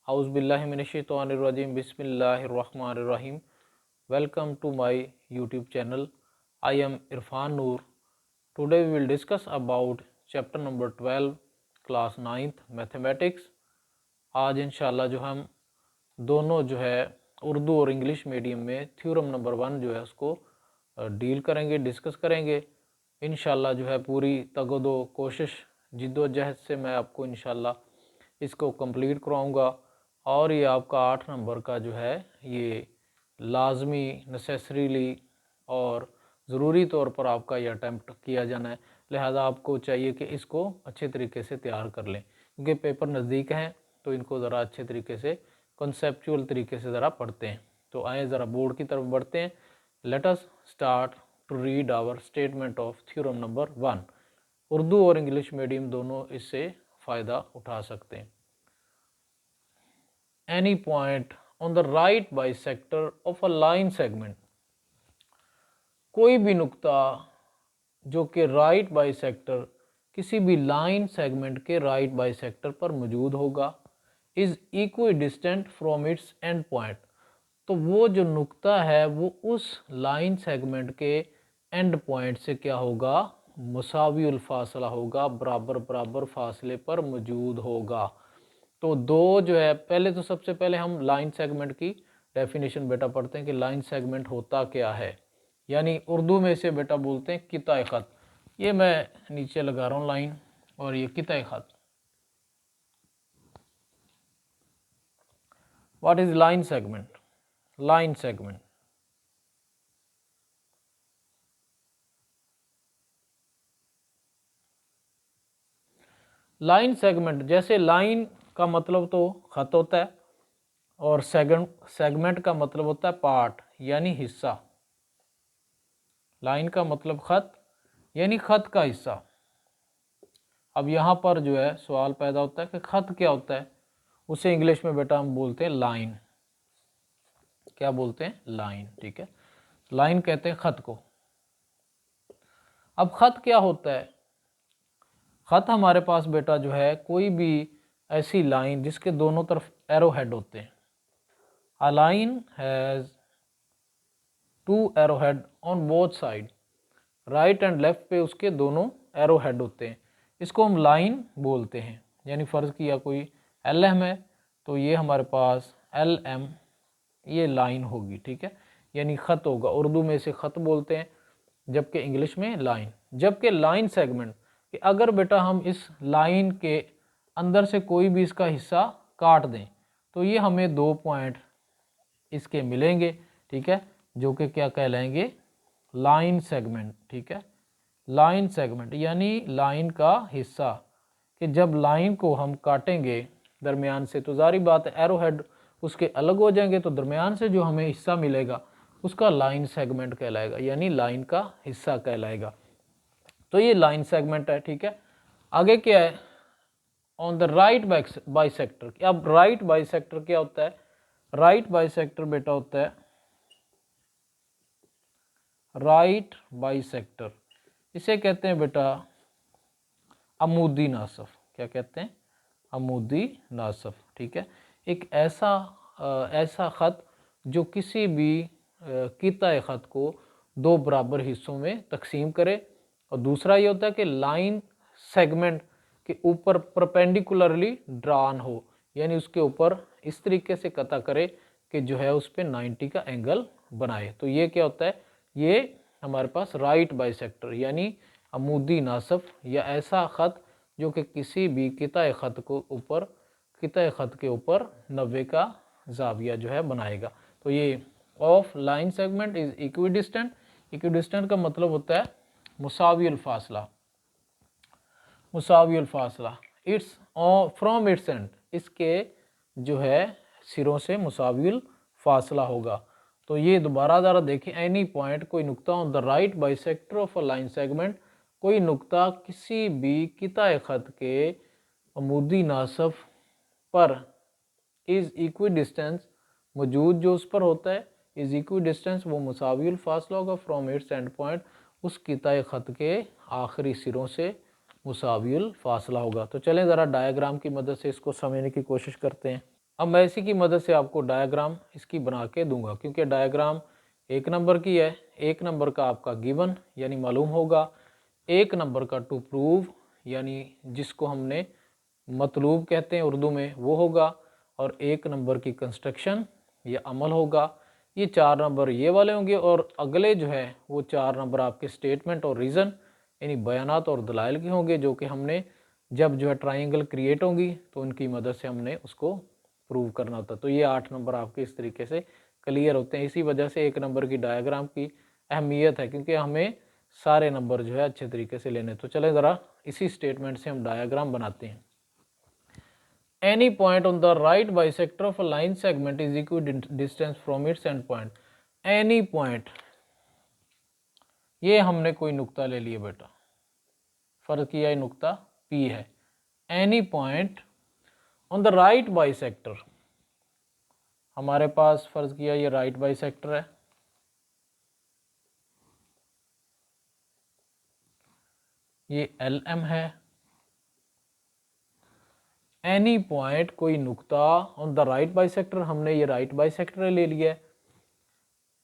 Auzubillahi minash-shaytanir-rajim. Bismillahir-rahmanir-rahim. Welcome to my YouTube channel. I am Irfan Noor. Today we will discuss about chapter number 12, class 9th Mathematics. आज इंशाल्लाह जो हम दोनों जो है उर्दू और इंग्लिश मीडियम में थ्योरम नंबर 1 जो है उसको डील करेंगे, डिस्कस करेंगे। इंशाल्लाह जो है पूरी तगदो कोशिश जिद्दोजहद से मैं आपको इंशाल्लाह इसको कंप्लीट कराऊंगा और ये आपका 8 नंबर का जो है ये लाजमी नेसेसरीली और ज़रूरी तौर पर आपका ये अटैम्प्ट किया जाना है। लिहाजा आपको चाहिए कि इसको अच्छे तरीके से तैयार कर लें, क्योंकि पेपर नज़दीक हैं तो इनको ज़रा अच्छे तरीके से कॉन्सेप्चुअल तरीके से ज़रा पढ़ते हैं। तो आए ज़रा बोर्ड की तरफ बढ़ते हैं। Let us start to read our statement of theorem number 1। Urdu और इंग्लिश मीडियम दोनों इससे फ़ायदा उठा सकते हैं। Any point on the right bisector of a line segment, कोई भी नुक्ता जो कि राइट बाइसेक्टर किसी भी लाइन सेगमेंट के राइट बाइसेक्टर पर मौजूद होगा, is equidistant from its end point. तो वो जो नुक्ता है वो उस लाइन सेगमेंट के एंड पॉइंट से क्या होगा, मुसावियुल फासला होगा, बराबर बराबर फासले पर मौजूद होगा। तो दो जो है, पहले तो सबसे पहले हम लाइन सेगमेंट की डेफिनेशन बेटा पढ़ते हैं कि लाइन सेगमेंट होता क्या है। यानी उर्दू में इसे बेटा बोलते हैं किताए ख़त। ये मैं नीचे लगा रहा हूँ लाइन, और ये किताए ख़त। What is line segment? Line segment line segment, जैसे लाइन का मतलब तो ख़त होता है और सेगमेंट का मतलब होता है पार्ट यानी हिस्सा। लाइन का मतलब ख़त यानी ख़त का हिस्सा। अब यहाँ पर जो है सवाल पैदा होता है कि ख़त क्या होता है। उसे इंग्लिश में बेटा हम बोलते हैं लाइन। क्या बोलते हैं? लाइन। ठीक है, लाइन कहते हैं ख़त को। अब ख़त क्या होता है? ख़त हमारे पास बेटा जो है कोई भी ऐसी लाइन जिसके दोनों तरफ एरो हेड होते हैं। A line has two arrow head on both side. Right and left पे उसके दोनों एरो हेड होते हैं, इसको हम लाइन बोलते हैं। यानी फ़र्ज़ किया कोई एल एम है तो ये हमारे पास एल एम ये लाइन होगी। ठीक है, यानी ख़त होगा। उर्दू में इसे ख़त बोलते हैं, जबकि इंग्लिश में लाइन। जबकि लाइन सेगमेंट कि अगर बेटा हम इस लाइन के अंदर से कोई भी इसका हिस्सा काट दें तो ये हमें 2 पॉइंट इसके मिलेंगे। ठीक है, जो कि क्या कहलाएंगे? Line segment. ठीक है, लाइन सेगमेंट यानी लाइन का हिस्सा। कि जब लाइन को हम काटेंगे दरमियान से तो जारी बात है एरो हेड उसके अलग हो जाएंगे, तो दरमियान से जो हमें हिस्सा मिलेगा उसका लाइन सेगमेंट कहलाएगा, यानी लाइन का हिस्सा कहलाएगा। तो ये लाइन सेगमेंट है। ठीक है, आगे क्या है? On the right bisector. अब राइट बाइसेक्टर क्या होता है? राइट बाइसेक्टर बेटा होता है राइट बाइसेक्टर, इसे कहते हैं बेटा अमूदी नासफ। क्या कहते हैं? अमूदी नासफ। ठीक है, एक ऐसा ख़त जो किसी भी किताए ख़त को 2 बराबर हिस्सों में तकसीम करे। और दूसरा ये होता है कि लाइन सेगमेंट के ऊपर परपेंडिकुलरली ड्रान हो, यानी उसके ऊपर इस तरीके से कता करे कि जो है उस पर 90 का एंगल बनाए। तो ये क्या होता है? ये हमारे पास राइट बाइसेक्टर यानी अमूदी नासफ, या ऐसा ख़त जो कि किसी भी किताए ख़त को ऊपर किताए ख़त के ऊपर 90 का जाविया जो है बनाएगा। तो ये of line segment is equidistant. Equidistant का मतलब होता है मुसावियुल फासला। मुसावियुल फासला इट्स फ्रॉम इट्स एंड, इसके जो है सिरों से मुसावियुल फासला होगा। तो ये दोबारा ज़रा देखें। एनी पॉइंट, कोई नुक्ता on the right bisector of a line segment, कोई नुक्ता किसी भी किताए ख़त के अमूदी नासफ पर इज़ इक्वी डिस्टेंस, मौजूद जो उस पर होता है, इज़ इक्वी डिस्टेंस वो मुसावियुल फासला होगा फ्रॉम इट्स एंड पॉइंट, उस किताए ख़त के आखिरी सिरों से मुसावियुल फासला होगा। तो चलें ज़रा डायग्राम की मदद से इसको समझने की कोशिश करते हैं। अब मैं इसी की मदद से आपको डायग्राम इसकी बना के दूंगा, क्योंकि डायग्राम 1 नंबर की है। 1 नंबर का आपका गिवन यानी मालूम होगा, 1 नंबर का टू प्रूव यानी जिसको हमने मतलूब कहते हैं उर्दू में वो होगा, और 1 नंबर की कंस्ट्रक्शन या अमल होगा। ये 4 नंबर ये वाले होंगे, और अगले जो है वो 4 नंबर आपके स्टेटमेंट और रीज़न यानी बयानात और दलाइल के होंगे, जो कि हमने जब जो है ट्राइंगल क्रिएट होंगी तो उनकी मदद से हमने उसको प्रूव करना होता है। तो ये 8 नंबर आपके इस तरीके से क्लियर होते हैं। इसी वजह से 1 नंबर की डायग्राम की अहमियत है, क्योंकि हमें सारे नंबर जो है अच्छे तरीके से लेने। तो चले ज़रा इसी स्टेटमेंट से हम डायग्राम बनाते हैं। Any point on the right bisector of a line segment is equidistant from its end point. Any point, ये हमने कोई नुक्ता ले लिया बेटा, फर्ज किया ये नुक्ता P है। Any point on the right bisector, हमारे पास फर्ज किया ये राइट बाइसेक्टर है, ये LM है। एनी पॉइंट कोई नुक्ता ऑन द राइट बाइसेक्टर, हमने ये राइट बाइसेक्टर ले लिया है,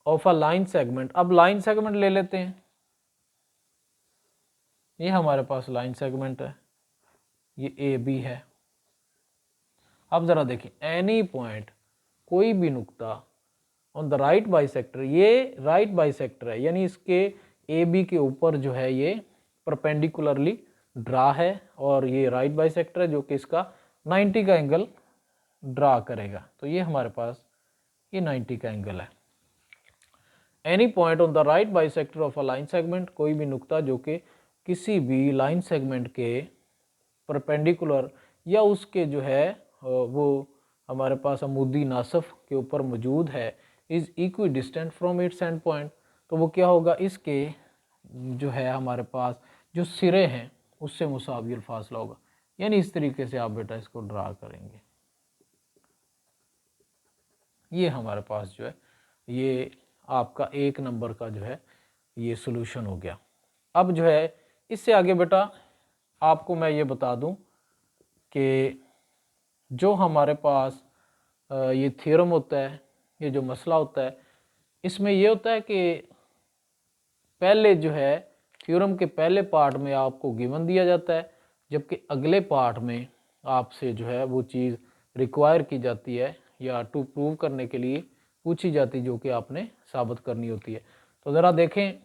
ऑफ अ लाइन सेगमेंट। अब लाइन सेगमेंट ले लेते हैं, ये हमारे पास लाइन सेगमेंट है, ये AB है। अब ज़रा देखिए, एनी पॉइंट कोई भी नुक्ता ऑन द राइट बाइसेक्टर, ये राइट बाइसेक्टर है यानी इसके AB के ऊपर जो है ये परपेंडिकुलरली ड्रा है, और ये राइट बाइसेक्टर है जो कि इसका 90 का एंगल ड्रा करेगा। तो ये हमारे पास ये 90 का एंगल है। Any point on the right bisector of a line segment, कोई भी नुक्ता जो कि किसी भी लाइन सेगमेंट के परपेंडिकुलर या उसके जो है वो हमारे पास अमूदी नासफ के ऊपर मौजूद है, is equidistant from its end point. तो वो क्या होगा, इसके जो है हमारे पास जो सिरे हैं उससे मुसाविर फासला होगा। यानी इस तरीके से आप बेटा इसको ड्रा करेंगे। ये हमारे पास जो है ये आपका 1 नंबर का जो है ये सोल्यूशन हो गया। अब जो है इससे आगे बेटा आपको मैं ये बता दूं कि जो हमारे पास ये थ्योरम होता है, ये जो मसला होता है, इसमें ये होता है कि पहले जो है थ्योरम के पहले पार्ट में आपको गिवन दिया जाता है, जबकि अगले पार्ट में आपसे जो है वो चीज़ रिक्वायर की जाती है या टू प्रूव करने के लिए पूछी जाती है, जो कि आपने साबित करनी होती है। तो ज़रा देखें,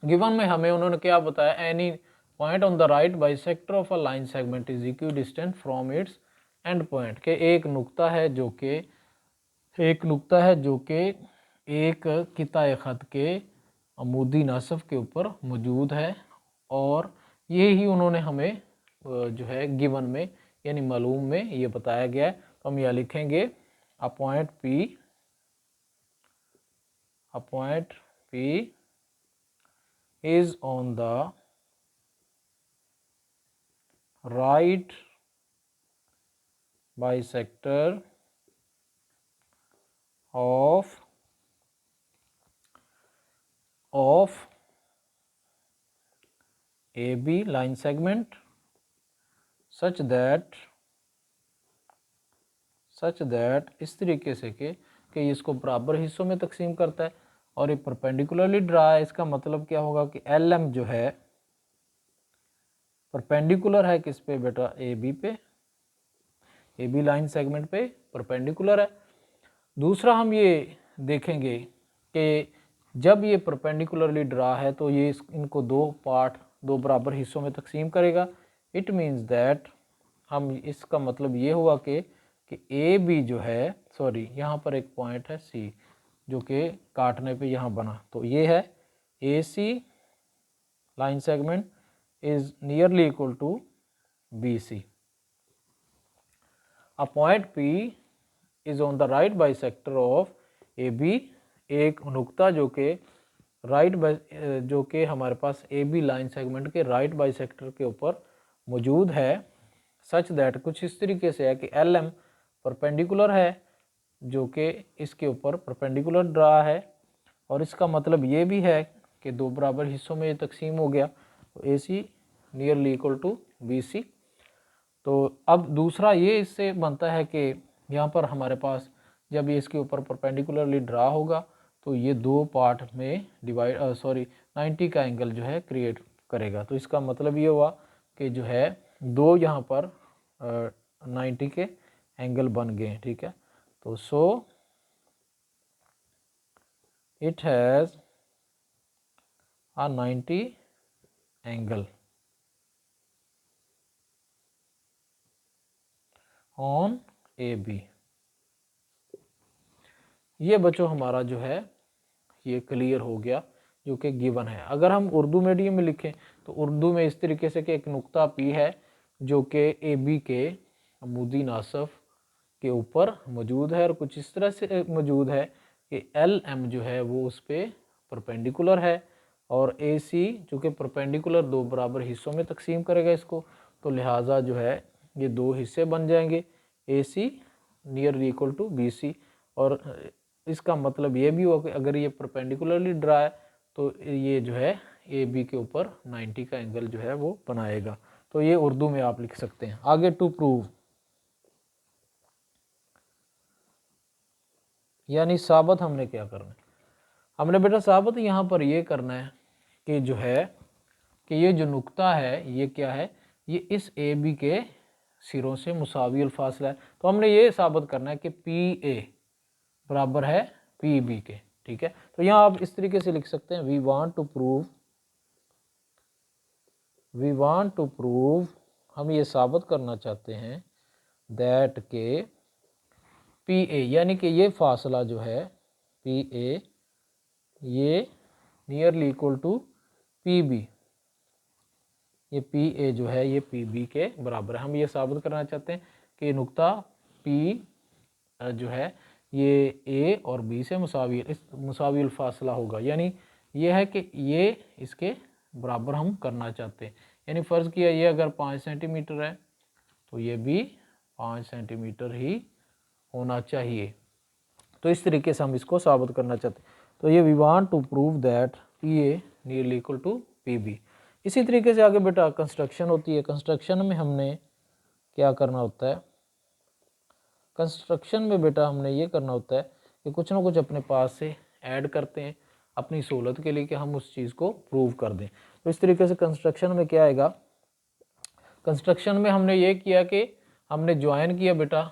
गिवन में हमें उन्होंने क्या बताया, any point on the right bisector of a line segment is equi distant from its end point, के एक नुक्ता है जो कि एक किताए ख़त के अमूदी नासफ के ऊपर मौजूद है, और ये ही उन्होंने हमें जो है गिवन में यानी मालूम में ये बताया गया है। तो हम यह लिखेंगे a point P is on the right bisector of AB line segment such that इस तरीके से कि इसको बराबर हिस्सों में तकसीम करता है और ये परपेंडिकुलरली ड्रा है। इसका मतलब क्या होगा कि LM जो है परपेंडिकुलर है किस पे बेटा, AB पे, AB लाइन सेगमेंट पे परपेंडिकुलर है। दूसरा हम ये देखेंगे कि जब ये परपेंडिकुलरली ड्रा है तो ये इनको दो बराबर हिस्सों में तकसीम करेगा। इट मीन्स दैट हम इसका मतलब ये हुआ कि AB जो है, सॉरी यहाँ पर एक पॉइंट है C जो कि काटने पे यहाँ बना, तो ये है AC line segment is nearly equal to BC। A point P is on the right bisector of AB, एक नुक्ता जो कि हमारे पास AB लाइन सेगमेंट के राइट बाइसेक्टर के ऊपर मौजूद है, सच दैट कुछ इस तरीके से है कि LM परपेंडिकुलर है जो कि इसके ऊपर परपेंडिकुलर ड्रा है, और इसका मतलब ये भी है कि दो बराबर हिस्सों में ये तकसीम हो गया, तो AC nearly equal to BC। तो अब दूसरा ये इससे बनता है कि यहाँ पर हमारे पास जब ये इसके ऊपर परपेंडिकुलरली ड्रा होगा तो ये दो पार्ट में डिवाइड 90 का एंगल जो है क्रिएट करेगा। तो इसका मतलब ये हुआ कि जो है दो यहाँ पर 90 के एंगल बन गए, ठीक है। तो so it has a 90 angle on AB। ये बच्चों हमारा जो है ये क्लियर हो गया जो कि गिवन है। अगर हम उर्दू मीडियम में लिखें तो उर्दू में इस तरीके से कि एक नुक्ता P है जो कि AB के अमूदी नासफ के ऊपर मौजूद है और कुछ इस तरह से मौजूद है कि LM जो है वो उस पर परपेंडिकुलर है और AC जो कि परपेंडिकुलर दो बराबर हिस्सों में तकसीम करेगा इसको, तो लिहाजा जो है ये दो हिस्से बन जाएंगे, AC near equal to BC। और इसका मतलब ये भी होगा कि अगर ये परपेंडिकुलरली ड्रा है तो ये जो है AB के ऊपर 90 का एंगल जो है वो बनाएगा। तो ये उर्दू में आप लिख सकते हैं। आगे टू प्रूव, यानी साबित हमने क्या करना है, हमने बेटा साबित यहाँ पर ये करना है कि जो है कि ये जो नुक्ता है ये क्या है, ये इस AB के सिरों से मुसावी अल फासला है। तो हमने ये साबित करना है कि PA बराबर है PB के, ठीक है। तो यहाँ आप इस तरीके से लिख सकते हैं, वी वांट टू प्रूव, हम ये साबित करना चाहते हैं दैट के PA यानी कि ये फासला जो है PA ये नियरली इक्वल टू PB, ये PA जो है ये PB के बराबर है। हम ये साबित करना चाहते हैं कि नुक्ता P जो है ये A और B से मुसावी फासला होगा, यानी ये है कि ये इसके बराबर हम करना चाहते हैं। यानी फ़र्ज़ किया ये अगर 5 सेंटीमीटर है तो ये भी 5 सेंटीमीटर ही होना चाहिए। तो इस तरीके से हम इसको साबित करना चाहते हैं। तो ये we want to prove that PA nearly equal to PB। इसी तरीके से आगे बेटा कंस्ट्रक्शन होती है। कंस्ट्रक्शन में हमने क्या करना होता है, कंस्ट्रक्शन में बेटा हमने ये करना होता है कि कुछ ना कुछ अपने पास से ऐड करते हैं अपनी सहूलत के लिए कि हम उस चीज़ को प्रूव कर दें। तो इस तरीके से कंस्ट्रक्शन में क्या आएगा, कंस्ट्रक्शन में हमने ये किया कि हमने ज्वाइन किया बेटा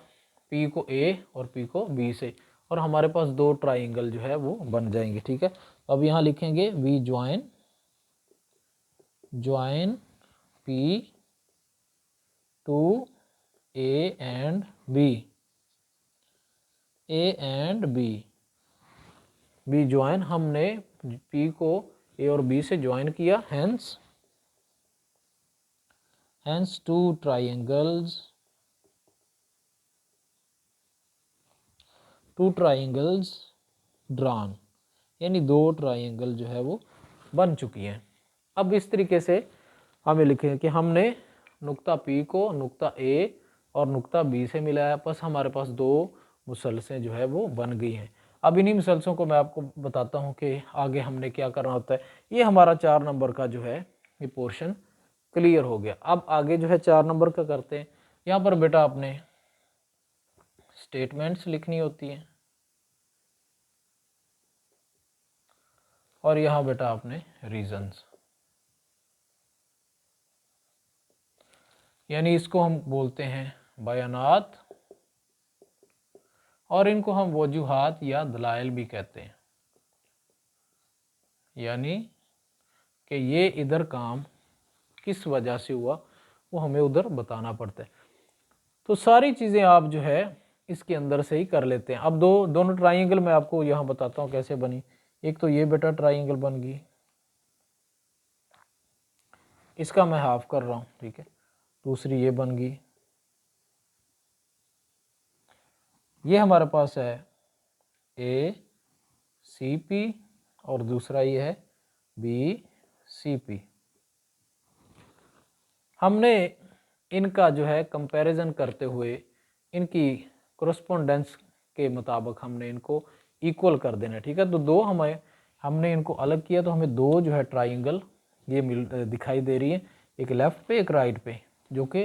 P को A और P को B से, और हमारे पास दो ट्राइंगल जो है वो बन जाएंगे, ठीक है। अब यहाँ लिखेंगे we join P to A and B, B join, हमने P को A और B से ज्वाइन किया, hence two triangles drawn, यानी दो ट्राइंगल जो है वो बन चुकी हैं। अब इस तरीके से हमें लिखें कि हमने नुक्ता P को नुक्ता A और नुक्ता B से मिलाया, बस हमारे पास दो मुसलसें जो है वो बन गई हैं। अब इन्हीं मुसलसों को मैं आपको बताता हूँ कि आगे हमने क्या करना होता है। ये हमारा 4 नंबर का जो है ये पोर्शन क्लियर हो गया। अब आगे जो है 4 नंबर का करते हैं। यहाँ पर बेटा आपने स्टेटमेंट्स लिखनी होती हैं और यहाँ बेटा आपने रीजंस, यानी इसको हम बोलते हैं बयानात और इनको हम वजूहात या दलाइल भी कहते हैं, यानी कि ये इधर काम किस वजह से हुआ वो हमें उधर बताना पड़ता है। तो सारी चीज़ें आप जो है इसके अंदर से ही कर लेते हैं। अब दोनों ट्राइंगल मैं आपको यहाँ बताता हूँ कैसे बनी। एक तो ये बेटा ट्राइंगल बन गई, इसका मैं हाफ कर रहा हूँ, ठीक है। दूसरी ये बन गई, ये हमारे पास है ACP और दूसरा ये है BCP। हमने इनका जो है कंपैरिजन करते हुए इनकी कोरस्पोंडेंस के मुताबिक हमने इनको इक्वल कर देना, ठीक है। तो दो हमने इनको अलग किया तो हमें दो जो है ट्राइंगल ये दिखाई दे रही है, एक लेफ़्ट पे एक राइट पे, जो कि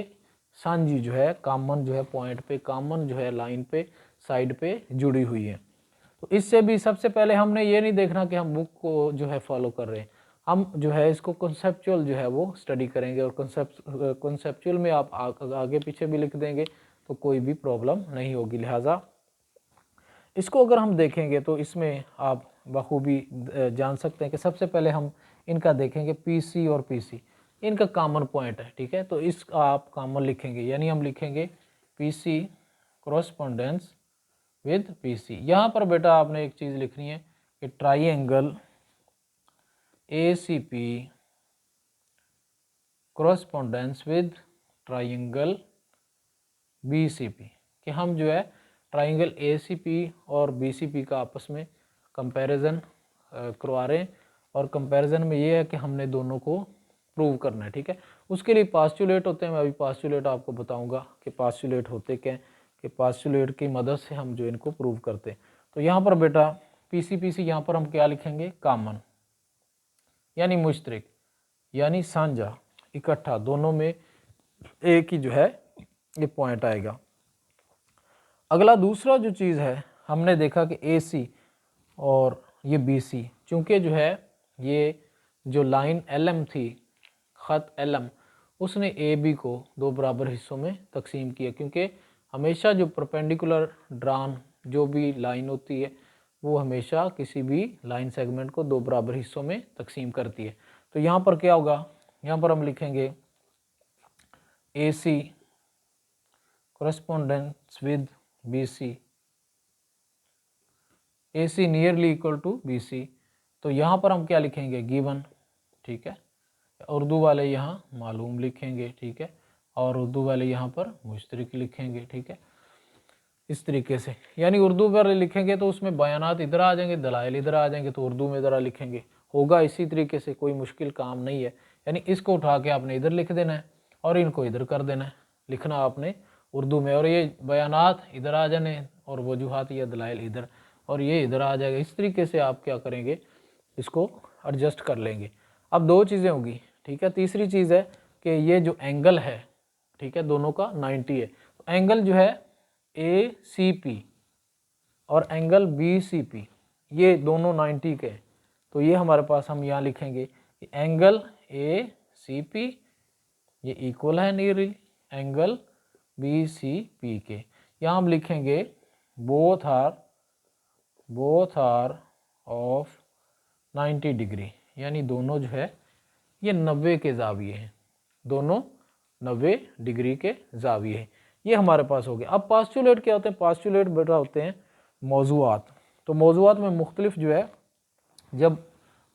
सांझी जो है कॉमन जो है पॉइंट पे, कॉमन जो है लाइन पे, साइड पे जुड़ी हुई है। तो इससे भी सबसे पहले हमने ये नहीं देखना कि हम बुक को जो है फॉलो कर रहे हैं, हम जो है इसको कॉन्सेप्चुअल जो है वो स्टडी करेंगे। और कॉन्सेप्चुअल में आप आगे पीछे भी लिख देंगे तो कोई भी प्रॉब्लम नहीं होगी। लिहाजा इसको अगर हम देखेंगे तो इसमें आप बखूबी जान सकते हैं कि सबसे पहले हम इनका देखेंगे पीसी और पीसी, इनका कॉमन पॉइंट है, ठीक है। तो इस आप कॉमन लिखेंगे, यानी हम लिखेंगे पीसी कोरस्पोंडेंस विद पीसी। यहाँ पर बेटा आपने एक चीज़ लिखनी है कि triangle ACP correspondence with triangle BCP, कि हम जो है ट्राइंगल ACP और BCP का आपस में कंपैरिजन करवा रहे हैं। और कंपैरिजन में ये है कि हमने दोनों को प्रूव करना है, ठीक है। उसके लिए पास्चुलेट होते हैं, मैं अभी पास्चुलेट आपको बताऊंगा कि पास्चुलेट होते क्या हैं, कि पास्चुलेट की मदद से हम जो इनको प्रूव करते हैं। तो यहाँ पर बेटा PCPC यहाँ पर हम क्या लिखेंगे, कॉमन यानी मुश्तरक, यानी साझा, इकट्ठा, दोनों में एक ही जो है ये पॉइंट आएगा। अगला दूसरा जो चीज़ है, हमने देखा कि AC और ये BC, चूँकि जो है ये जो लाइन LM थी, ख़त LM, उसने AB को दो बराबर हिस्सों में तकसीम किया, क्योंकि हमेशा जो परपेंडिकुलर ड्रान जो भी लाइन होती है वो हमेशा किसी भी लाइन सेगमेंट को दो बराबर हिस्सों में तकसीम करती है। तो यहाँ पर क्या होगा, यहाँ पर हम लिखेंगे AC correspondence with BC, AC nearly equal to BC। तो यहाँ पर हम क्या लिखेंगे, गिवन, ठीक है। उर्दू वाले यहाँ मालूम लिखेंगे, ठीक है, और उर्दू वाले यहाँ पर मुश्तरक लिखेंगे, ठीक है, इस तरीके से। यानी उर्दू वाले लिखेंगे तो उसमें बयानात इधर आ जाएंगे, दलाइल इधर आ जाएंगे, तो उर्दू में ज़रा लिखेंगे, होगा इसी तरीके से, कोई मुश्किल काम नहीं है। यानी इसको उठा के आपने इधर लिख देना है और इनको इधर कर देना है, लिखना आपने उर्दू में, और ये बयानात इधर आ जाने और वजूहात या दलाइल इधर, और ये इधर आ जाएगा। इस तरीके से आप क्या करेंगे, इसको एडजस्ट कर लेंगे। अब दो चीज़ें होगी, ठीक है। तीसरी चीज़ है कि ये जो एंगल है, ठीक है, दोनों का 90 है। तो एंगल जो है ACP और एंगल BCP, ये दोनों 90 के हैं। तो ये हमारे पास हम यहाँ लिखेंगे एंगल ACP ये इक्वल है नियरली एंगल BCP के। यहाँ हम लिखेंगे बोथ आर ऑफ 90 डिग्री, यानी दोनों जो है ये 90 के जाविये हैं, दोनों 90 डिग्री के जाविये हैं। ये हमारे पास हो गया। अब पास्चुलेट क्या होते हैं, पास्चुलेट बेटा होते हैं मौजूआत। तो मौजूआत में मुख्तलिफ जो है, जब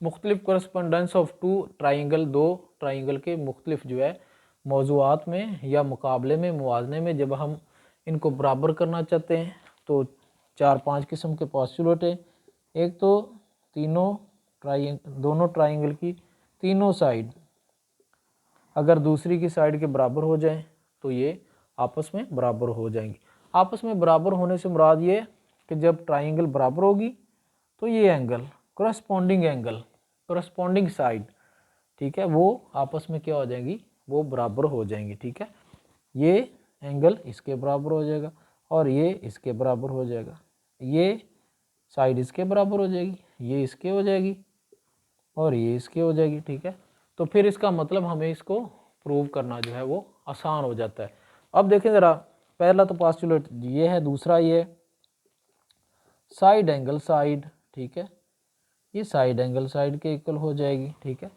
मुख्तलिफ करस्पॉन्डेंस ऑफ टू ट्राइंगल, दो ट्राइंगल के मुख्तलिफ जो है मौजूआत में या मुकाबले में, मुवाजने में, जब हम इनको बराबर करना चाहते हैं तो 4-5 किस्म के पास्चुलेट हैं। एक तो दोनों ट्राइंगल की तीनों साइड अगर दूसरी की साइड के बराबर हो जाए तो ये आपस में बराबर हो जाएंगी। आपस में बराबर होने से मुराद ये कि जब ट्राइंगल बराबर होगी तो ये एंगल करस्पॉन्डिंग साइड, ठीक है, वो आपस में क्या हो जाएंगी, वो बराबर हो जाएंगी, ठीक है। ये एंगल इसके बराबर हो जाएगा और ये इसके बराबर हो जाएगा, ये साइड इसके बराबर हो जाएगी, ये इसके हो जाएगी और ये इसके हो जाएगी, ठीक है। तो फिर इसका मतलब हमें इसको प्रूव करना जो है वो आसान हो जाता है। अब देखें ज़रा, पहला तो पास्चुलेट ये है, दूसरा ये साइड एंगल साइड, ठीक है, ये साइड एंगल साइड के इक्वल हो जाएगी, ठीक है।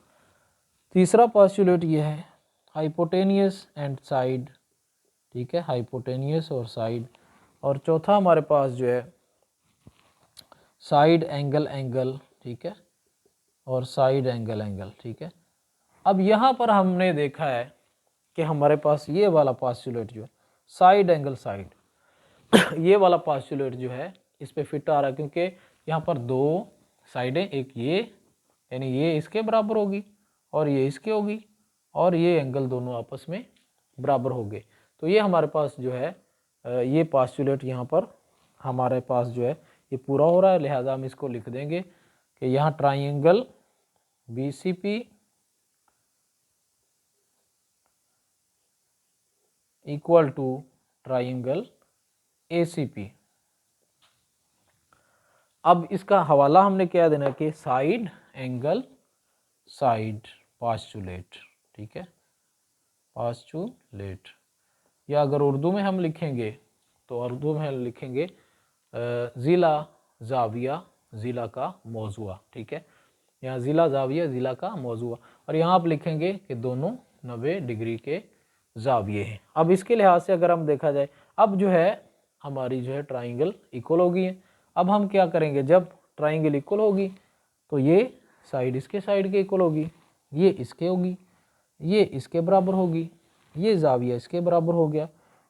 तीसरा पास्चुलेट ये है हाइपोटेनियस एंड साइड, ठीक है, हाइपोटेनियस और साइड। और चौथा हमारे पास जो है साइड एंगल एंगल, ठीक है, और साइड एंगल एंगल, ठीक है। अब यहाँ पर हमने देखा है कि हमारे पास ये वाला पास्चुलेट जो है साइड एंगल साइड ये वाला पास्चुलेट जो है इस पे फिट आ रहा है, क्योंकि यहाँ पर दो साइडें, एक ये यानी ये इसके बराबर होगी और ये इसके होगी, और ये एंगल दोनों आपस में बराबर हो गए। तो ये हमारे पास जो है ये पास्चुलेट यहाँ पर हमारे पास जो है ये पूरा हो रहा है। लिहाजा हम इसको लिख देंगे कि यहाँ triangle BCP equal to triangle ACP। अब इसका हवाला हमने क्या देना कि साइड एंगल साइड पास्चुलेट, ठीक है, पास्चुलेट। या अगर उर्दू में हम लिखेंगे तो उर्दू में हम लिखेंगे ज़िला जाविया ज़िला का मौजूआ, ठीक है, यहाँ ज़िला जाविया ज़िला का मौजूआ, और यहाँ आप लिखेंगे कि दोनों 90 डिग्री के जाविये हैं। अब इसके लिहाज से अगर हम देखा जाए, अब जो है हमारी जो है ट्राइंगल इक्वल होगी है। अब हम क्या करेंगे, जब ट्राइंगल इक्वल होगी तो ये साइड इसके साइड के इक्वल होगी, ये इसके होगी, ये इसके बराबर होगी, ये जाविया इसके बराबर हो गया,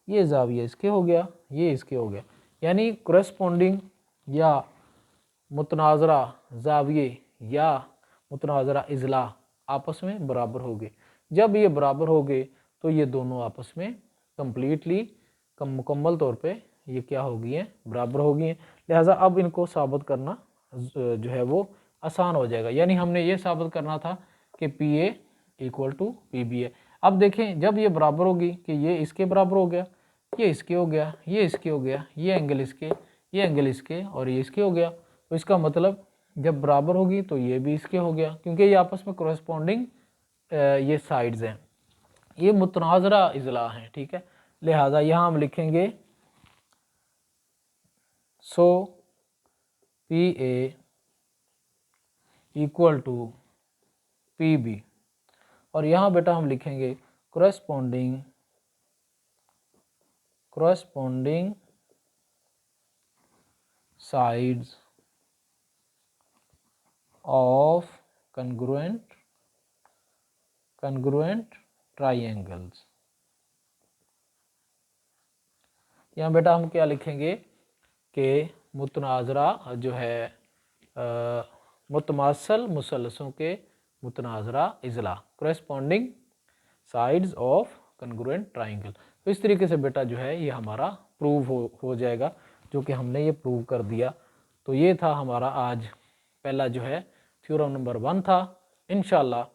ये जाविया इसके हो गया, ये इसके हो गया, यानी कोरेस्पोंडिंग या मुतनाज़रा जाविये या मुतनाज़रा इज़ला आपस में बराबर हो गए। जब ये बराबर हो गए तो ये दोनों आपस में कम्प्लीटली मुकम्मल तौर पे ये क्या हो गई हैं, बराबर हो गई हैं। लिहाजा अब इनको साबित करना जो है वो आसान हो जाएगा। यानी हमने ये साबित करना था कि PA इक्वल टू PB है। अब देखें जब ये बराबर होगी कि ये इसके बराबर हो गया, ये इसके हो गया, ये इसके हो गया, ये एंगल इसके, ये एंगल इसके और ये इसके हो गया, तो इसका मतलब जब बराबर होगी तो ये भी इसके हो गया, क्योंकि ये आपस में कोरेस्पोंडिंग ये साइड्स हैं, ये मुतनाज़रा इज़ला हैं, ठीक है। लिहाजा यहाँ हम लिखेंगे सो PA इक्वल टू PB, और यहाँ बेटा हम लिखेंगे corresponding sides of congruent triangles. यहाँ बेटा हम क्या लिखेंगे कि मुतनाज़रा जो है मुतमासल मुसलसों के मुतनाज़रा इज़ला, corresponding sides of congruent triangle. तो इस तरीके से बेटा जो है ये हमारा प्रूव हो जाएगा, जो कि हमने ये प्रूव कर दिया। तो ये था हमारा आज पहला जो है थ्योरम नंबर 1 था। इंशाल्लाह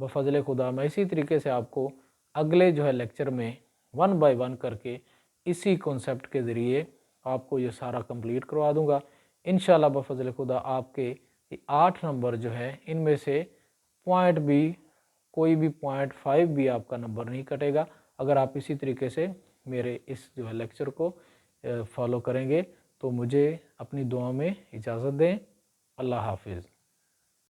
बफज़ल खुदा मैं इसी तरीके से आपको अगले जो है लेक्चर में 1 बाय 1 करके इसी कॉन्सेप्ट के ज़रिए आपको ये सारा कंप्लीट करवा दूंगा। इंशाल्लाह बफज़ल खुदा आपके 8 नंबर जो है इनमें से पॉइंट भी कोई भी 0.5 भी आपका नंबर नहीं कटेगा, अगर आप इसी तरीके से मेरे इस जो है लेक्चर को फॉलो करेंगे। तो मुझे अपनी दुआ में इजाज़त दें। अल्लाह हाफिज़।